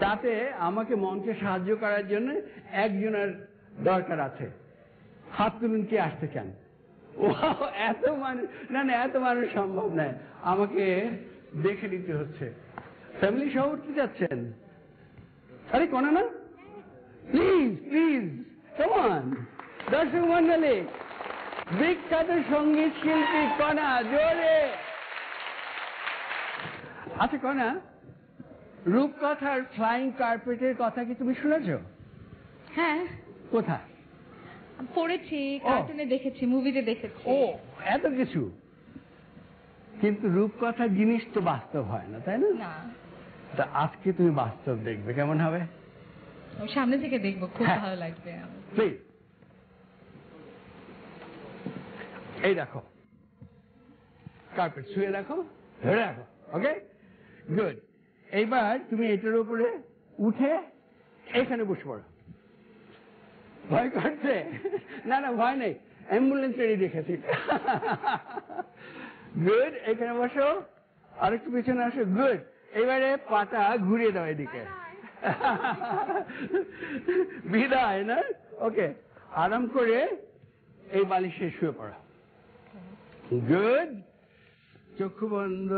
তাতে আমাকে মঞ্চে সাহায্য করার জন্য একজনের দরকার আছে। হাত তুলুন, কে আসতে চান? এত মানুষ, না না, এত মানুষ সম্ভব নয়, আমাকে দেখে নিতে হচ্ছে। ফ্যামিলি সহ উঠতে যাচ্ছেন? আরে কোনা না, প্লিজ প্লিজ কাম অন। দর্শক মন্ডলী, বিখ্যাত সঙ্গীত শিল্পী কণা, জোরে। আচ্ছা কণা, রূপকথার ফ্লাইং কার্পেটের কথা কি তুমি শুনেছ? হ্যাঁ, কোথায়? পড়েছি, কার্টুনে দেখেছি, মুভিতে দেখেছি। ও, এত কিছু। কিন্তু রূপকথার জিনিস তো বাস্তব হয় না, তাই না? না, তা আজকে তুমি বাস্তব দেখবে, কেমন হবে? সামনে থেকে দেখবো, খুব ভালো লাগবে। প্লিজ, এই দেখো কার্পেট, শুয়ে রাখো, ধরে রাখো, ওকে, গুড। এইবার তুমি এটার উপরে উঠে এখানে বসে পড়ো। ভয় করছে? না না, ভয় নেই, অ্যাম্বুলেন্স রেডি রেখেছি। গুড, এখানে বসো, আরেকটু পিছনে আসো, গুড। এবারে পাটা ঘুরিয়ে দাও এদিকে। বিদায় না, ওকে, আরাম করে এই বালিশে শুয়ে পড়ো। গুড, চক্ষু বন্ধ।